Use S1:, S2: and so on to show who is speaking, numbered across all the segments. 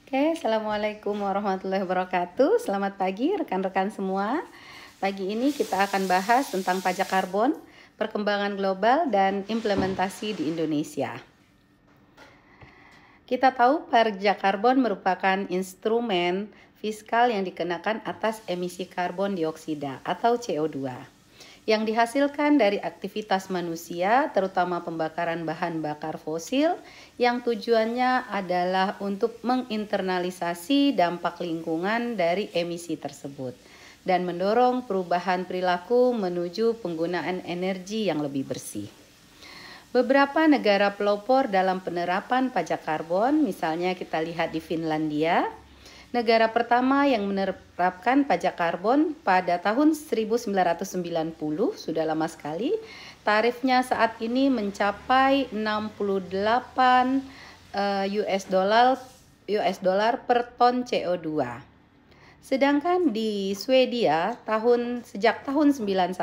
S1: Oke, Assalamualaikum warahmatullahi wabarakatuh. Selamat pagi rekan-rekan semua. Pagi ini kita akan bahas tentang pajak karbon, perkembangan global, dan implementasi di Indonesia. Kita tahu pajak karbon merupakan instrumen fiskal yang dikenakan atas emisi karbon dioksida atau CO2 yang dihasilkan dari aktivitas manusia, terutama pembakaran bahan bakar fosil, yang tujuannya adalah untuk menginternalisasi dampak lingkungan dari emisi tersebut dan mendorong perubahan perilaku menuju penggunaan energi yang lebih bersih. Beberapa negara pelopor dalam penerapan pajak karbon, misalnya kita lihat di Finlandia, negara pertama yang menerapkan pajak karbon pada tahun 1990, sudah lama sekali. Tarifnya saat ini mencapai 68 US dollar per ton CO2. Sedangkan di Swedia sejak tahun 91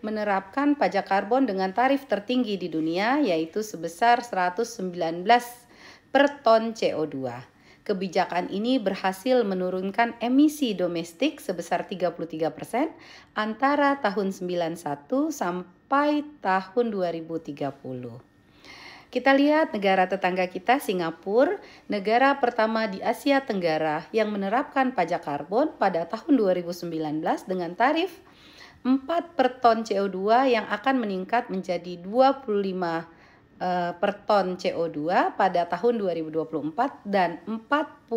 S1: menerapkan pajak karbon dengan tarif tertinggi di dunia, yaitu sebesar 119 per ton CO2. Kebijakan ini berhasil menurunkan emisi domestik sebesar 33% antara tahun 91 sampai tahun 2030. Kita lihat negara tetangga kita, Singapura, negara pertama di Asia Tenggara yang menerapkan pajak karbon pada tahun 2019 dengan tarif 4 per ton CO2 yang akan meningkat menjadi 25 per ton CO2 pada tahun 2024 dan 45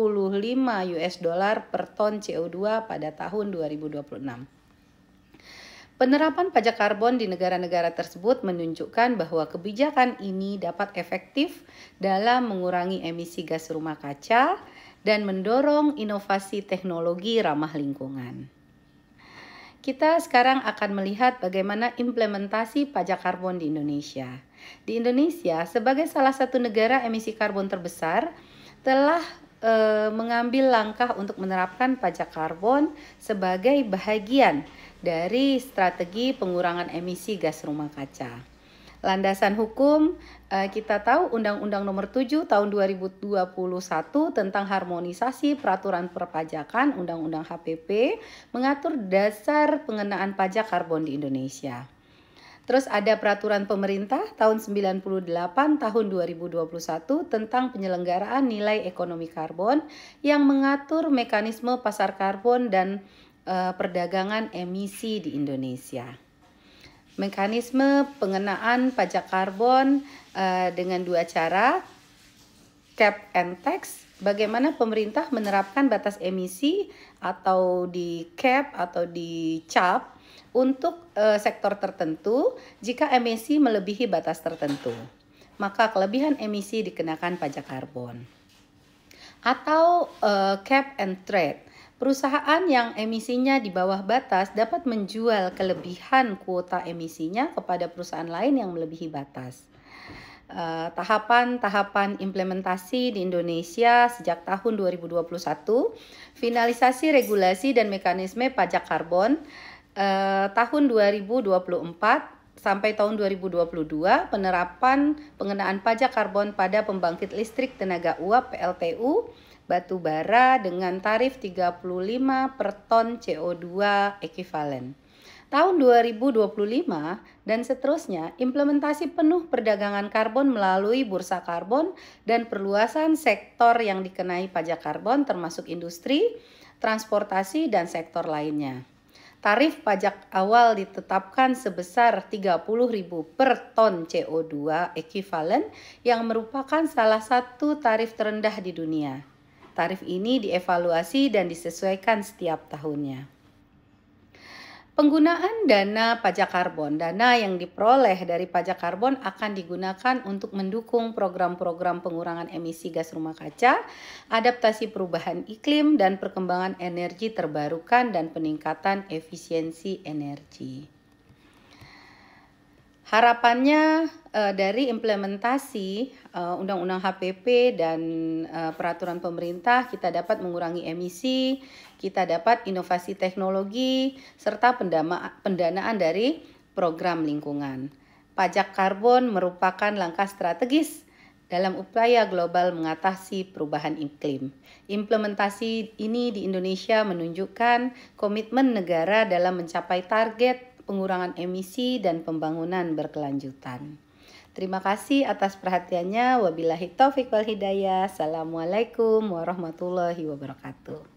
S1: US dollar per ton CO2 pada tahun 2026. Penerapan pajak karbon di negara-negara tersebut menunjukkan bahwa kebijakan ini dapat efektif dalam mengurangi emisi gas rumah kaca dan mendorong inovasi teknologi ramah lingkungan. Kita sekarang akan melihat bagaimana implementasi pajak karbon di Indonesia. Di Indonesia, sebagai salah satu negara emisi karbon terbesar, telah mengambil langkah untuk menerapkan pajak karbon sebagai bahagian dari strategi pengurangan emisi gas rumah kaca. Landasan hukum, kita tahu Undang-Undang Nomor 7 Tahun 2021 tentang harmonisasi peraturan perpajakan, Undang-Undang HPP, mengatur dasar pengenaan pajak karbon di Indonesia. Terus ada peraturan pemerintah tahun 98 tahun 2021 tentang penyelenggaraan nilai ekonomi karbon yang mengatur mekanisme pasar karbon dan perdagangan emisi di Indonesia. Mekanisme pengenaan pajak karbon dengan dua cara, cap and tax. Bagaimana pemerintah menerapkan batas emisi atau di cap atau di cap untuk sektor tertentu jika emisi melebihi batas tertentu. Maka kelebihan emisi dikenakan pajak karbon. Atau cap and trade. Perusahaan yang emisinya di bawah batas dapat menjual kelebihan kuota emisinya kepada perusahaan lain yang melebihi batas. Tahapan-tahapan implementasi di Indonesia sejak tahun 2021, finalisasi regulasi dan mekanisme pajak karbon tahun 2024 sampai tahun 2022, penerapan pengenaan pajak karbon pada pembangkit listrik tenaga uap PLTU batu bara dengan tarif 35 per ton CO2 ekuivalen. Tahun 2025 dan seterusnya, implementasi penuh perdagangan karbon melalui bursa karbon dan perluasan sektor yang dikenai pajak karbon termasuk industri, transportasi, dan sektor lainnya. Tarif pajak awal ditetapkan sebesar 30.000 per ton CO2 ekuivalen yang merupakan salah satu tarif terendah di dunia. Tarif ini dievaluasi dan disesuaikan setiap tahunnya. Penggunaan dana pajak karbon. Dana yang diperoleh dari pajak karbon akan digunakan untuk mendukung program-program pengurangan emisi gas rumah kaca, adaptasi perubahan iklim, dan perkembangan energi terbarukan dan peningkatan efisiensi energi. Harapannya dari implementasi Undang-Undang HPP dan peraturan pemerintah, kita dapat mengurangi emisi, kita dapat inovasi teknologi, serta pendanaan dari program lingkungan. Pajak karbon merupakan langkah strategis dalam upaya global mengatasi perubahan iklim. Implementasi ini di Indonesia menunjukkan komitmen negara dalam mencapai target pengurangan emisi dan pembangunan berkelanjutan. Terima kasih atas perhatiannya. Wabillahi taufiq wal hidayah. Assalamualaikum warahmatullahi wabarakatuh.